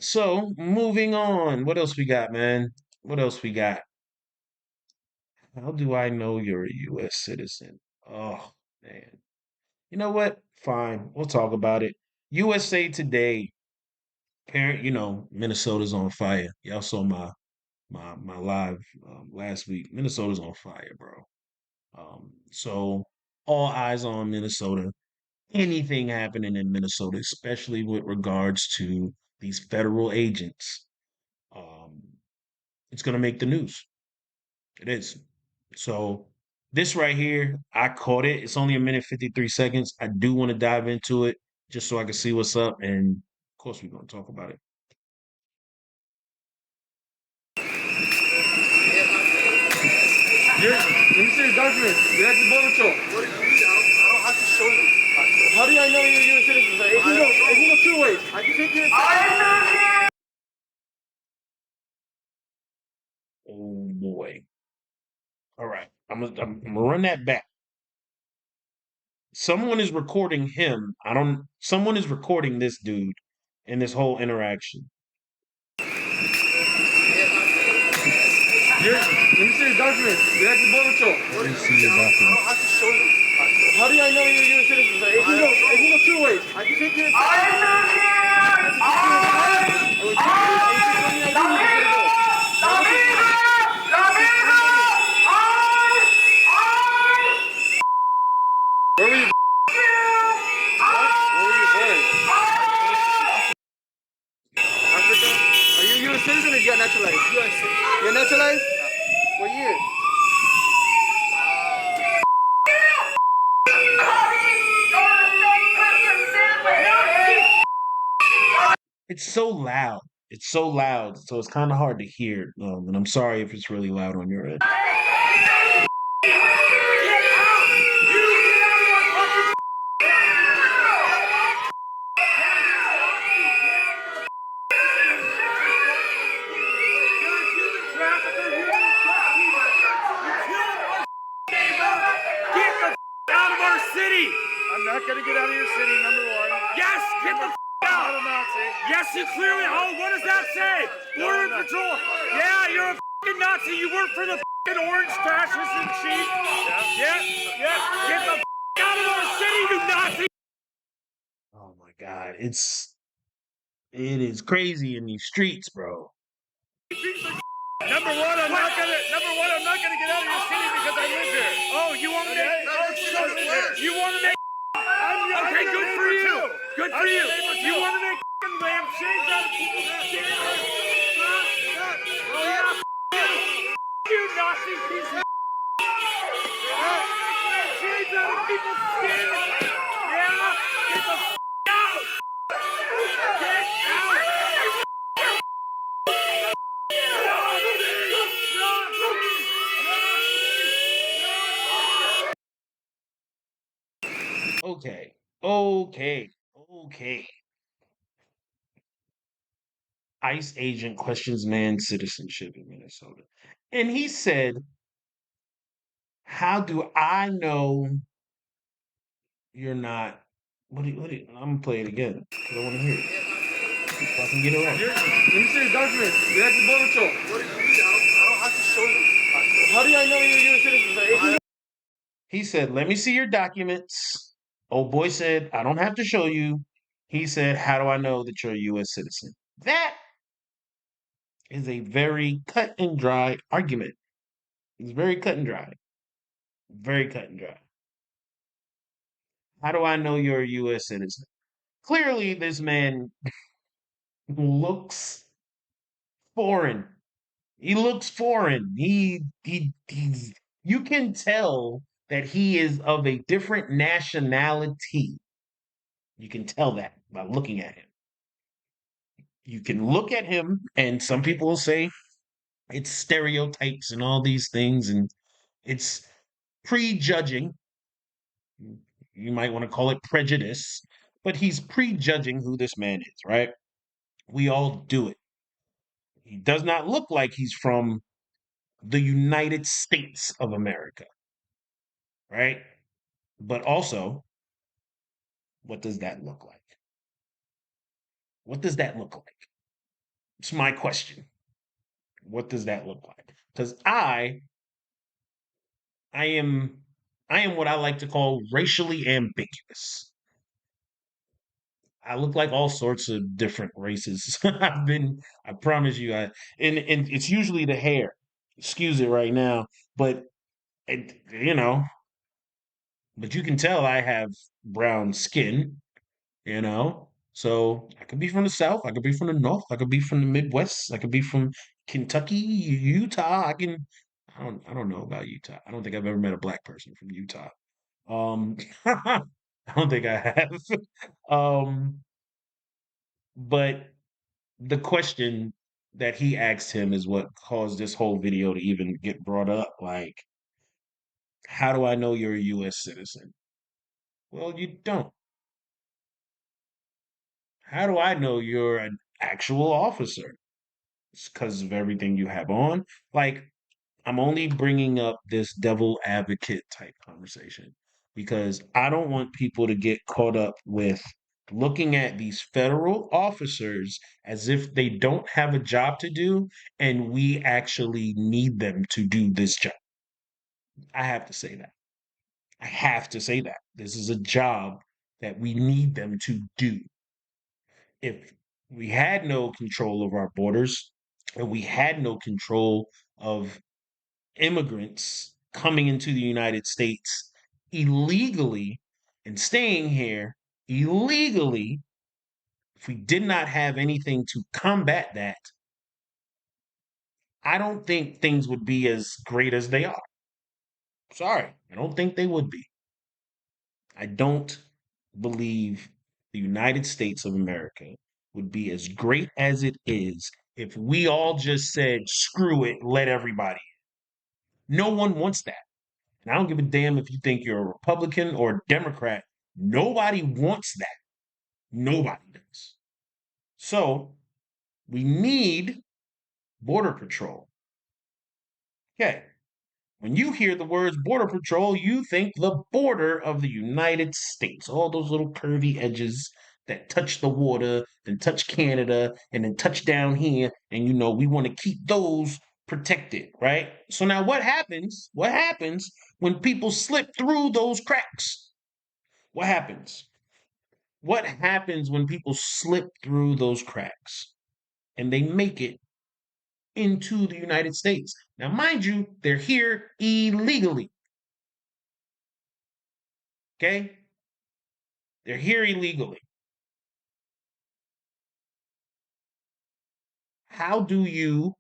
So moving on. What else we got, man? What else we got? How do I know you're a U.S. citizen? Oh, man. You know what? Fine. We'll talk about it. USA Today. Parent, Minnesota's on fire. Y'all saw my live last week. Minnesota's on fire, bro. So all eyes on Minnesota. Anything happening in Minnesota, especially with regards to these federal agents, um, it's gonna make the news. It is. So this right here, I caught it. It's only a minute 53 seconds. I do want to dive into it just so I can see what's up, and of course we're gonna talk about it. Let me see your documents. You're actually born control. What do you mean? I don't have to show you. How do I know you're a U.S. citizen? It can go two ways. I can take you. Oh boy. All right. I'm gonna run that back. Someone is recording him. Someone is recording this dude in this whole interaction. Let me see your documents. You're actually born control. Let me see your I don't documents. have to show you. How do I know you're a U.S. citizen? It can go two ways. I can take you. Where were you? Where were you born? Africa? Are you a U.S. citizen or you got naturalized? U.S. citizen. You're naturalized? What year? It's so loud. It's so loud, so it's kind of hard to hear. And I'm sorry if it's really loud on your end. Out of our city! I'm not gonna get out of your city, number one. Yes, get the out! I'm a Nazi. Yes, you clearly. Oh, what does that say? Border Patrol. Yeah, you're a Nazi. You work for the orange fascists in chief. Yeah. Get the out of our city, you Nazi! Oh my God, it is crazy in these streets, bro. Number one, I'm not gonna get out of your city because I live here. Oh, you want to make? You want to make? Okay, good for you. Good for you. You want to make lampshades out of people's skin? Oh yeah. You Nazi piece of. Lampshades out of people's skin. Yeah. Get the out. Get out. Okay. ICE agent questions man's citizenship in Minnesota. And he said, how do I know you're not? I'm gonna play it again because I want to hear it. If I can get it right. Let me see your documents. You're actually born control. What do you mean? I don't have to show you. How do I know you're a U.S. citizen? He said, let me see your documents. Old boy said, I don't have to show you. He said, how do I know that you're a U.S. citizen? That is a very cut and dry argument. It's very cut and dry. Very cut and dry. How do I know you're a U.S. citizen? Clearly, this man looks foreign. He looks foreign. He's you can tell that he is of a different nationality. You can tell that by looking at him. You can look at him, and some people will say it's stereotypes and all these things, and it's prejudging. You might want to call it prejudice, but he's prejudging who this man is, right? We all do it. He does not look like he's from the United States of America. right? But also, what does that look like? What does that look like? It's my question. What does that look like? Because I am, I am what I like to call racially ambiguous. I look like all sorts of different races. I promise you, and it's usually the hair. Excuse it right now, but you know, but you can tell I have brown skin, you know. So I could be from the South, I could be from the North, I could be from the Midwest, I could be from Kentucky, Utah. I don't know about Utah. I don't think I've ever met a black person from Utah. I don't think I have. Um, but the question that he asked him is what caused this whole video to even get brought up. Like, how do I know you're a US citizen? Well, you don't. How do I know you're an actual officer? It's because of everything you have on. Like, I'm only bringing up this devil advocate type conversation because I don't want people to get caught up with looking at these federal officers as if they don't have a job to do and we actually need them to do this job. I have to say that. I have to say that. This is a job that we need them to do. If we had no control of our borders and we had no control of immigrants coming into the United States illegally and staying here illegally, if we did not have anything to combat that, I don't think things would be as great as they are. Sorry, I don't think they would be. I don't believe the United States of America would be as great as it is if we all just said, screw it, let everybody in. No one wants that. And I don't give a damn if you think you're a Republican or a Democrat. Nobody wants that. Nobody does. So we need Border Patrol. Okay. When you hear the words Border Patrol, you think the border of the United States, all those little curvy edges that touch the water, then touch Canada, and then touch down here. And you know, we want to keep those protected, right? So now what happens? What happens when people slip through those cracks? What happens? What happens when people slip through those cracks and they make it into the United States? Now, mind you, they're here illegally. Okay? They're here illegally. How do you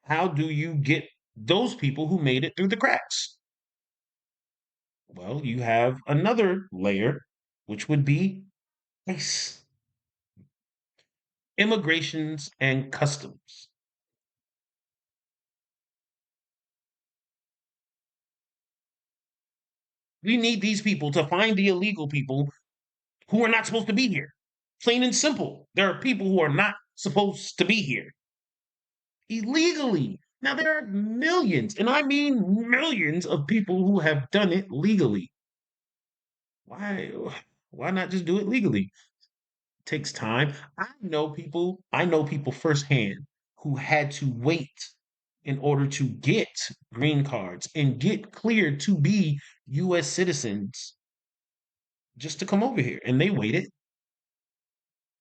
how do you get those people who made it through the cracks? Well, you have another layer, which would be ICE, immigrations and customs. We need these people to find the illegal people who are not supposed to be here. Plain and simple. There are people who are not supposed to be here illegally. Now, there are millions, and I mean millions of people who have done it legally. Why, why not just do it legally? It takes time. I know people firsthand who had to wait in order to get green cards and get cleared to be US citizens just to come over here. And they waited.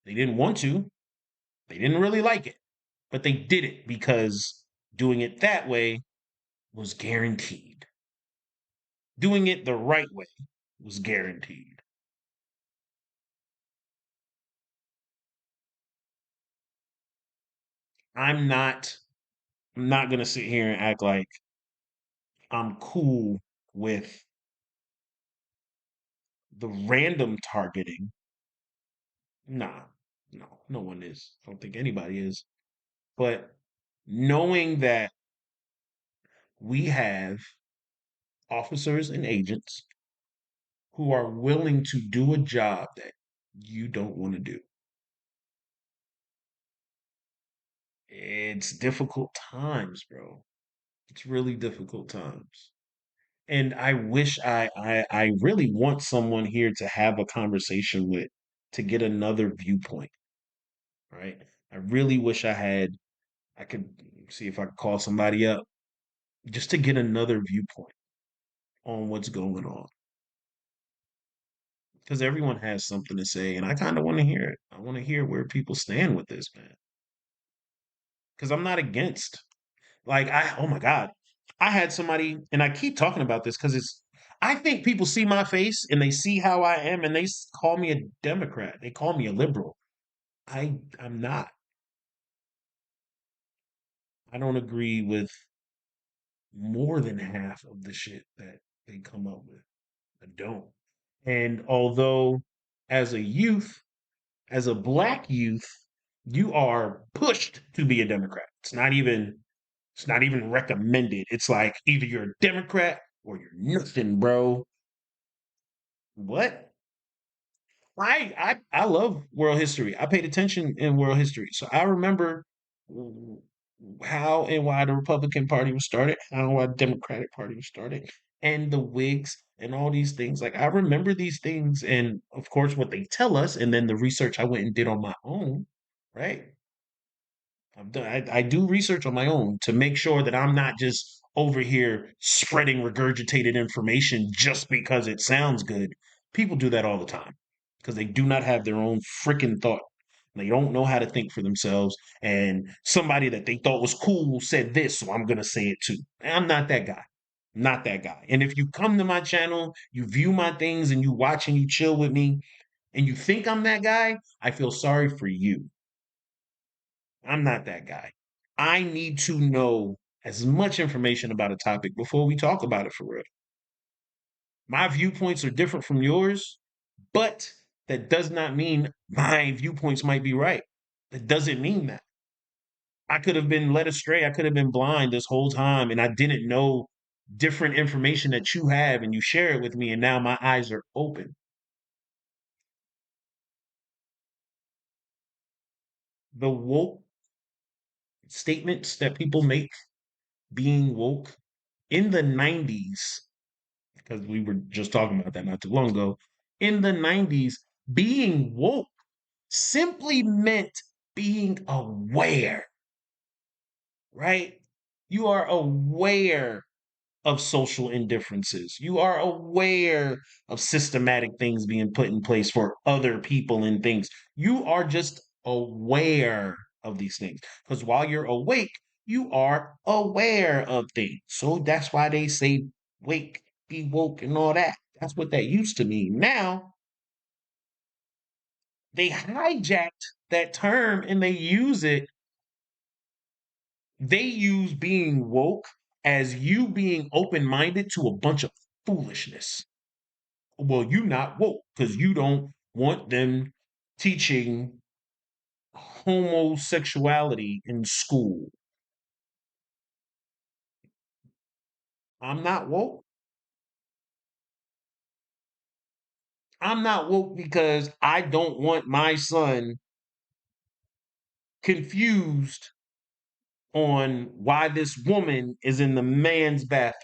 They didn't want to. They didn't really like it, but they did it because doing it that way was guaranteed. Doing it the right way was guaranteed. I'm not I'm not going to sit here and act like I'm cool with the random targeting. Nah, no one is. I don't think anybody is. But knowing that we have officers and agents who are willing to do a job that you don't want to do. It's difficult times, bro. It's really difficult times. And I really want someone here to have a conversation with to get another viewpoint, right? I really wish I could see if I could call somebody up just to get another viewpoint on what's going on. Because everyone has something to say, and I kind of want to hear it. I want to hear where people stand with this, man. Because I'm not against. Oh my God, I had somebody, and I keep talking about this because I think people see my face and they see how I am, and call me a Democrat. They call me a liberal. I'm not. I don't agree with more than half of the shit that they come up with. I don't. And although, as a youth, as a black youth, you are pushed to be a Democrat. It's not even recommended. It's like either you're a Democrat or you're nothing, bro. What? I love world history. I paid attention in world history. So I remember how and why the Republican Party was started, how and why the Democratic Party was started, and the Whigs and all these things. Like I remember these things and of course what they tell us, and then the research I went and did on my own, right? I do research on my own to make sure that I'm not just over here spreading regurgitated information just because it sounds good. People do that all the time because they do not have their own freaking thought. They don't know how to think for themselves. And somebody that they thought was cool said this, so I'm going to say it too. I'm not that guy. Not that guy. And if you come to my channel, you view my things, and you watch and you chill with me, and you think I'm that guy, I feel sorry for you. I'm not that guy. I need to know as much information about a topic before we talk about it for real. My viewpoints are different from yours, but that does not mean my viewpoints might be right. That doesn't mean that. I could have been led astray. I could have been blind this whole time and I didn't know different information that you have and you share it with me and now my eyes are open. The woke statements that people make being woke in the 90s, because we were just talking about that not too long ago. In the 90s, being woke simply meant being aware, right? You are aware of social indifferences. You are aware of systematic things being put in place for other people and things. You are just aware of these things. Because while you're awake, you are aware of things. So that's why they say wake, be woke, and all that. That's what that used to mean. Now they hijacked that term and they use it. They use being woke as you being open minded to a bunch of foolishness. Well, you not woke because you don't want them teaching homosexuality in school. I'm not woke. I'm not woke because I don't want my son confused on why this woman is in the man's bathroom.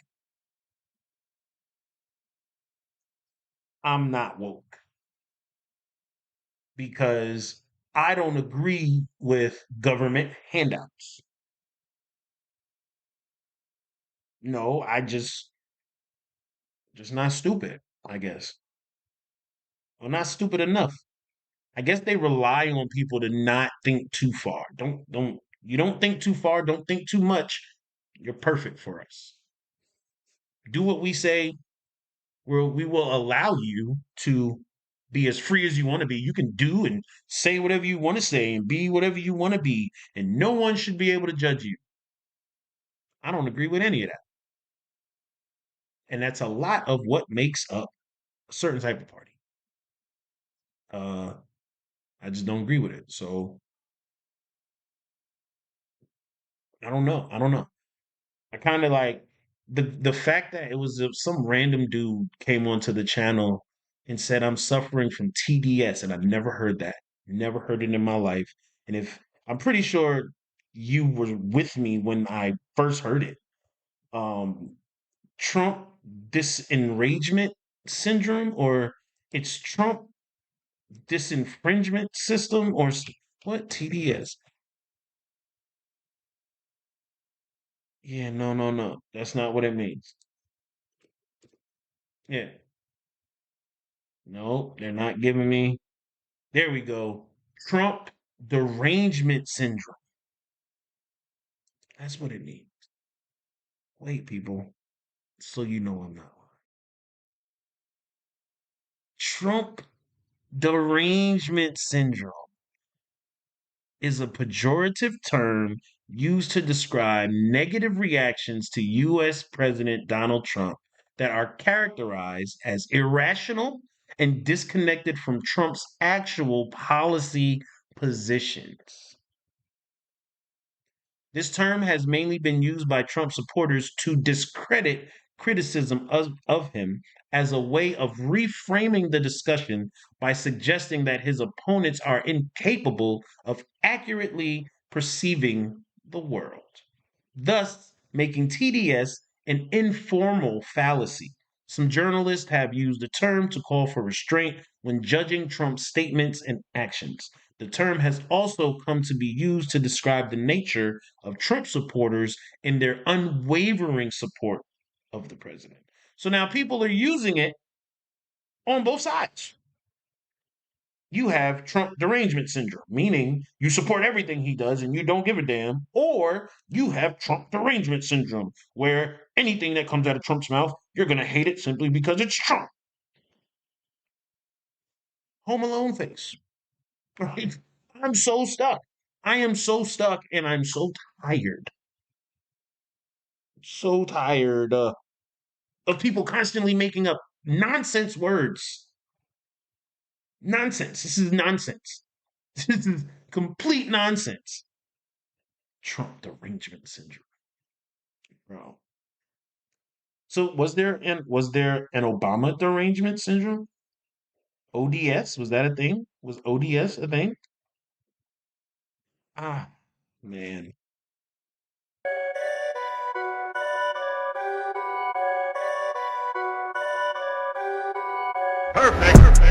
I'm not woke because I don't agree with government handouts. No, just not stupid, I guess. Well, not stupid enough. I guess they rely on people to not think too far. Don't you don't think too far, don't think too much. You're perfect for us. Do what we say, we will allow you to be as free as you want to be. You can do and say whatever you want to say and be whatever you want to be, and no one should be able to judge you. I don't agree with any of that. And that's a lot of what makes up a certain type of party. Uh, I just don't agree with it. So I don't know. I don't know. I kind of like the fact that it was some random dude came onto the channel and said I'm suffering from TDS, and I've never heard that. Never heard it in my life. And if I'm pretty sure you were with me when I first heard it. um, Trump disenragement syndrome, or it's Trump disinfringement system, or what? TDS. Yeah, no, no, no. That's not what it means. Yeah, no, they're not giving me. There we go. Trump derangement syndrome. That's what it means. Wait, people, so you know I'm not lying. Trump derangement syndrome is a pejorative term used to describe negative reactions to U.S. President Donald Trump that are characterized as irrational and disconnected from Trump's actual policy positions. This term has mainly been used by Trump supporters to discredit criticism of him as a way of reframing the discussion by suggesting that his opponents are incapable of accurately perceiving the world, thus making TDS an informal fallacy. Some journalists have used the term to call for restraint when judging Trump's statements and actions. The term has also come to be used to describe the nature of Trump supporters in their unwavering support of the president. So now people are using it on both sides. You have Trump derangement syndrome, meaning you support everything he does and you don't give a damn, or you have Trump derangement syndrome, where anything that comes out of Trump's mouth, you're going to hate it simply because it's Trump. Home Alone face, right? I'm so stuck. I am so stuck and I'm so tired of people constantly making up nonsense words. Nonsense. This is nonsense. This is complete nonsense. Trump derangement syndrome, bro. So was there an Obama derangement syndrome? ODS, was that a thing? Was ODS a thing? Ah, man. Perfect.